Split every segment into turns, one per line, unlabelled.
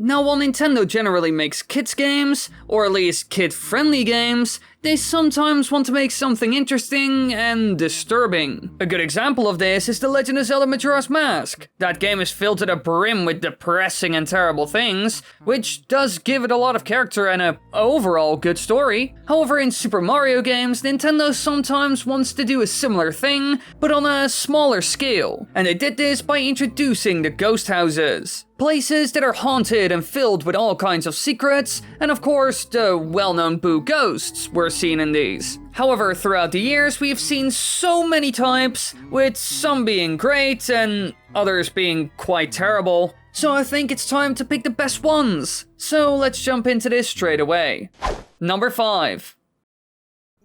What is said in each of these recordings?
Now, while Nintendo generally makes kids games, or at least kid-friendly games, they sometimes want to make something interesting and disturbing. A good example of this is The Legend of Zelda Majora's Mask. That game is filled to the brim with depressing and terrible things, which does give it a lot of character and a overall good story. However, in Super Mario games, Nintendo sometimes wants to do a similar thing, but on a smaller scale. And they did this by introducing the ghost houses. Places that are haunted and filled with all kinds of secrets, and of course, the well-known Boo ghosts were seen in these. However, throughout the years, we have seen so many types, with some being great and others being quite terrible. So I think it's time to pick the best ones. So let's jump into this straight away. Number 5.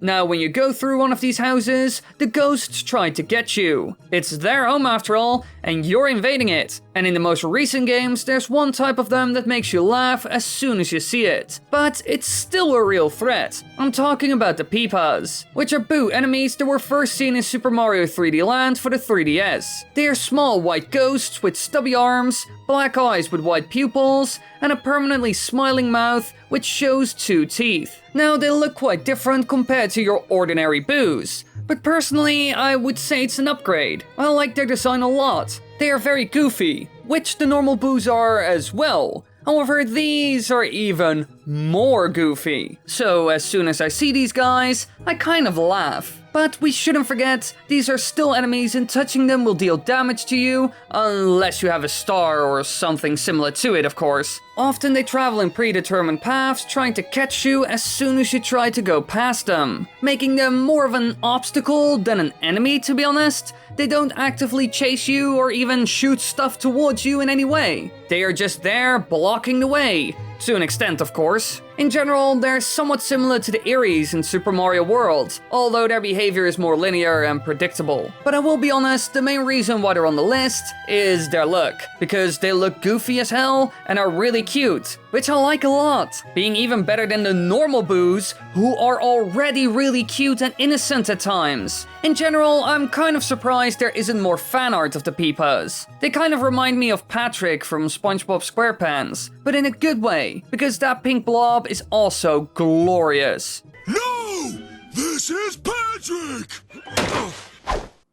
Now, when you go through one of these houses, the ghosts try to get you. It's their home after all, and you're invading it. And in the most recent games, there's one type of them that makes you laugh as soon as you see it. But it's still a real threat. I'm talking about the Peapods, which are Boo enemies that were first seen in Super Mario 3D Land for the 3DS. They are small white ghosts with stubby arms, black eyes with white pupils, and a permanently smiling mouth which shows 2 teeth. Now, they look quite different compared to your ordinary Boos, but personally, I would say it's an upgrade. I like their design a lot. They are very goofy, which the normal Boos are as well. However, these are even more goofy. So as soon as I see these guys, I kind of laugh. But we shouldn't forget, these are still enemies and touching them will deal damage to you, unless you have a star or something similar to it, of course. Often they travel in predetermined paths, trying to catch you as soon as you try to go past them, making them more of an obstacle than an enemy, to be honest. They don't actively chase you or even shoot stuff towards you in any way. They are just there, blocking the way. To an extent, of course. In general, they're somewhat similar to the Eries in Super Mario World, although their behavior is more linear and predictable. But I will be honest, the main reason why they're on the list is their look, because they look goofy as hell and are really cute, which I like a lot, being even better than the normal Boos, who are already really cute and innocent at times. In general, I'm kind of surprised there isn't more fan art of the Peapods. They kind of remind me of Patrick from SpongeBob SquarePants, but in a good way, because that pink blob is also glorious.
No! This is Patrick!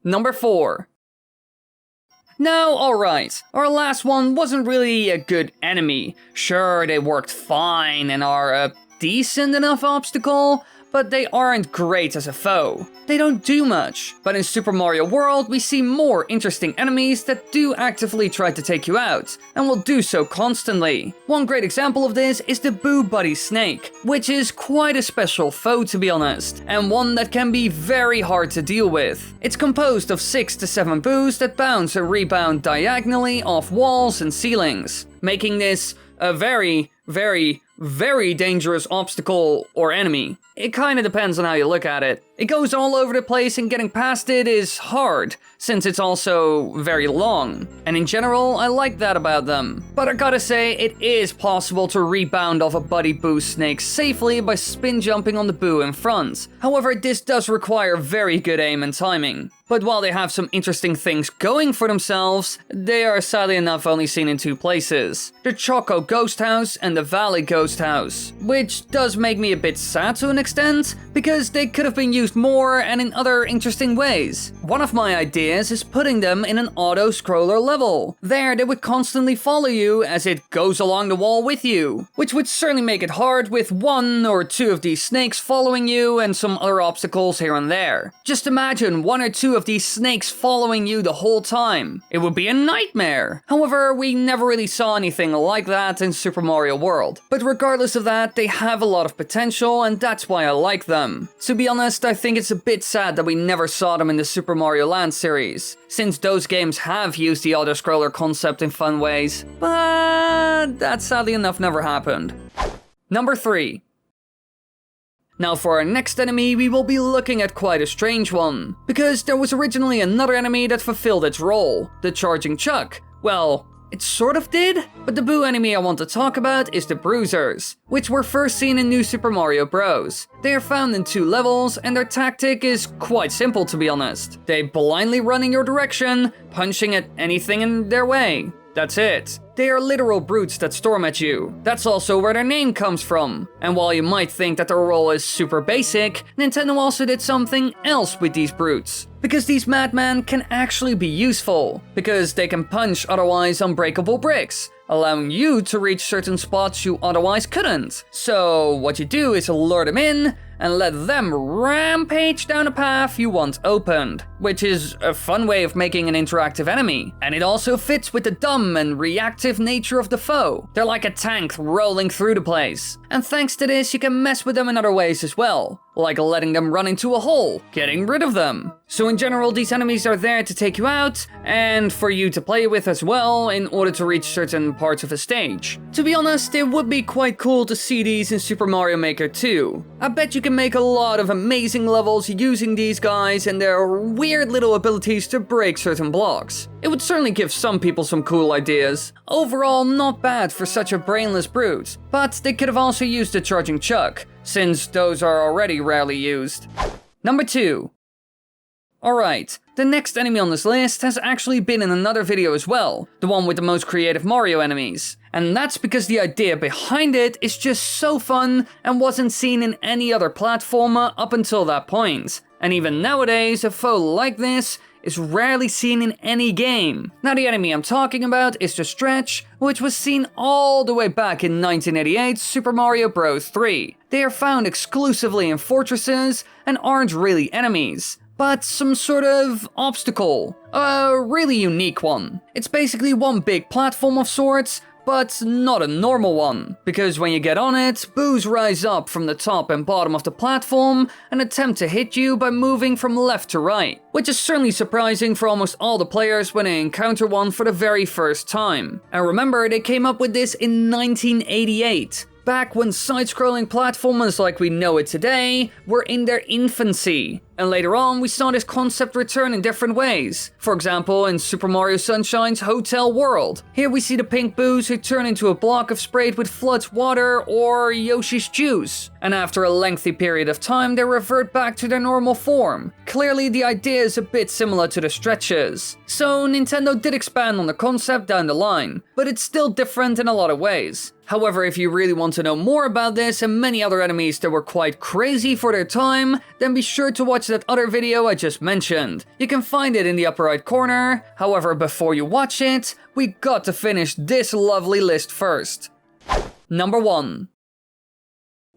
Number 4. Now, alright, our last one wasn't really a good enemy. Sure, they worked fine and are a decent enough obstacle, but they aren't great as a foe. They don't do much. But in Super Mario World, we see more interesting enemies that do actively try to take you out, and will do so constantly. One great example of this is the Boo Buddy Snake, which is quite a special foe, to be honest, and one that can be very hard to deal with. It's composed of 6 to 7 Boos that bounce and rebound diagonally off walls and ceilings, making this a very, very, very dangerous obstacle or enemy. It kinda depends on how you look at it. It goes all over the place and getting past it is hard, since it's also very long. And in general, I like that about them. But I gotta say, it is possible to rebound off a Buddy Boo Snake safely by spin jumping on the Boo in front. However, this does require very good aim and timing. But while they have some interesting things going for themselves, they are sadly enough only seen in 2 places. The Choco Ghost House and the Valley Ghost House. Which does make me a bit sad to an extent, because they could have been used more and in other interesting ways. One of my ideas is putting them in an auto-scroller level. There they would constantly follow you as it goes along the wall with you, which would certainly make it hard with 1 or 2 of these snakes following you and some other obstacles here and there. Just imagine 1 or 2 of these snakes following you the whole time. It would be a nightmare. However, we never really saw anything like that in Super Mario World. But regardless of that, they have a lot of potential and that's why I like them. To be honest, I think it's a bit sad that we never saw them in the Super Mario Land series, since those games have used the auto-scroller concept in fun ways, but that sadly enough never happened. Number 3. Now for our next enemy, we will be looking at quite a strange one, because there was originally another enemy that fulfilled its role, the Charging Chuck. Well, it sort of did, but the Boo enemy I want to talk about is the Bruisers, which were first seen in New Super Mario Bros. They are found in 2 levels, and their tactic is quite simple, to be honest. They blindly run in your direction, punching at anything in their way. That's it. They are literal brutes that storm at you. That's also where their name comes from. And while you might think that their role is super basic, Nintendo also did something else with these brutes. Because these madmen can actually be useful. Because they can punch otherwise unbreakable bricks, allowing you to reach certain spots you otherwise couldn't. So what you do is lure them in and let them rampage down a path you want opened, which is a fun way of making an interactive enemy. And it also fits with the dumb and reactive nature of the foe. They're like a tank rolling through the place. And thanks to this, you can mess with them in other ways as well, like letting them run into a hole, getting rid of them. So in general, these enemies are there to take you out, and for you to play with as well in order to reach certain parts of a stage. To be honest, it would be quite cool to see these in Super Mario Maker 2. I bet you can make a lot of amazing levels using these guys and their weird little abilities to break certain blocks. It would certainly give some people some cool ideas. Overall, not bad for such a brainless brute, but they could have also used the charging chuck, since those are already rarely used. Number 2. Alright, the next enemy on this list has actually been in another video as well, the one with the most creative Mario enemies. And that's because the idea behind it is just so fun and wasn't seen in any other platformer up until that point. And even nowadays, a foe like this is rarely seen in any game. Now the enemy I'm talking about is the Stretch, which was seen all the way back in 1988's Super Mario Bros. 3. They are found exclusively in fortresses and aren't really enemies, but some sort of obstacle. A really unique one. It's basically one big platform of sorts, but not a normal one, because when you get on it, boos rise up from the top and bottom of the platform and attempt to hit you by moving from left to right, which is certainly surprising for almost all the players when they encounter one for the very first time. And remember, they came up with this in 1988. Back when side-scrolling platformers like we know it today were in their infancy. And later on, we saw this concept return in different ways. For example, in Super Mario Sunshine's Hotel World. Here we see the pink boos who turn into a block of sprayed with Flood's water or Yoshi's juice. And after a lengthy period of time, they revert back to their normal form. Clearly, the idea is a bit similar to the Stretches. So Nintendo did expand on the concept down the line, but it's still different in a lot of ways. However, if you really want to know more about this and many other enemies that were quite crazy for their time, then be sure to watch that other video I just mentioned. You can find it in the upper right corner. However, before you watch it, we got to finish this lovely list first. Number 1.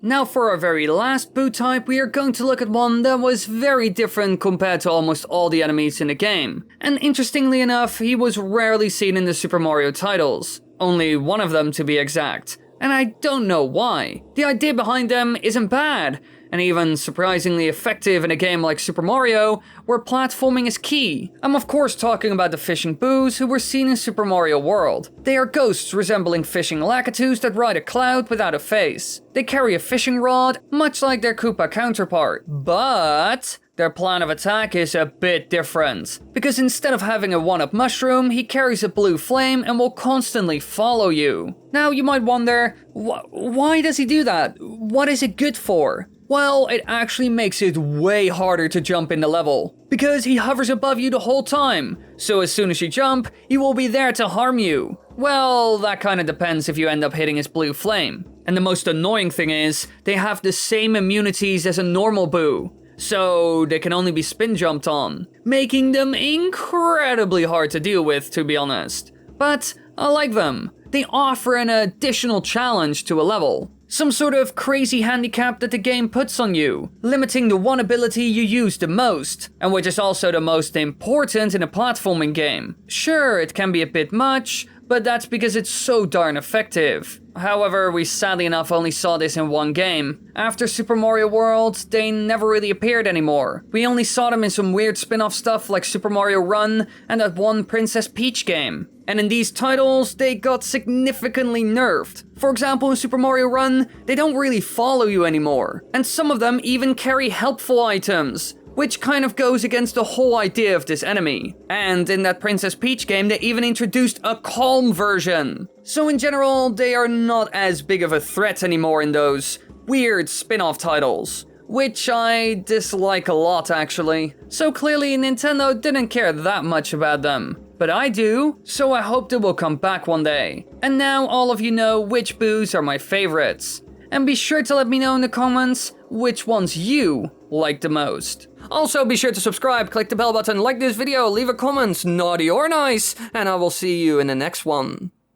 Now for our very last boo type, we are going to look at one that was very different compared to almost all the enemies in the game. And interestingly enough, he was rarely seen in the Super Mario titles. Only one of them to be exact. And I don't know why. The idea behind them isn't bad, and even surprisingly effective in a game like Super Mario, where platforming is key. I'm of course talking about the fishing boos who were seen in Super Mario World. They are ghosts resembling fishing lakitus that ride a cloud without a face. They carry a fishing rod, much like their Koopa counterpart. But their plan of attack is a bit different, because instead of having a 1-up mushroom, he carries a blue flame and will constantly follow you. Now you might wonder, why does he do that? What is it good for? Well, it actually makes it way harder to jump in the level, because he hovers above you the whole time, so as soon as you jump, he will be there to harm you. Well, that kinda depends if you end up hitting his blue flame. And the most annoying thing is, they have the same immunities as a normal boo, so they can only be spin jumped on, making them incredibly hard to deal with, to be honest. But I like them. They offer an additional challenge to a level. Some sort of crazy handicap that the game puts on you, limiting the one ability you use the most, and which is also the most important in a platforming game. Sure, it can be a bit much, but that's because it's so darn effective. However, we sadly enough only saw this in one game. After Super Mario World, they never really appeared anymore. We only saw them in some weird spin-off stuff like Super Mario Run and that one Princess Peach game. And in these titles, they got significantly nerfed. For example, in Super Mario Run, they don't really follow you anymore. And some of them even carry helpful items, which kind of goes against the whole idea of this enemy. And in that Princess Peach game, they even introduced a calm version. So in general, they are not as big of a threat anymore in those weird spin-off titles, which I dislike a lot actually. So clearly Nintendo didn't care that much about them. but I do, so I hope they will come back one day. And now all of you know which boos are my favorites. And be sure to let me know in the comments which ones you like the most.
Also, be sure to subscribe, click the bell button, like this video, leave a comment, naughty or nice, and I will see you in the next one.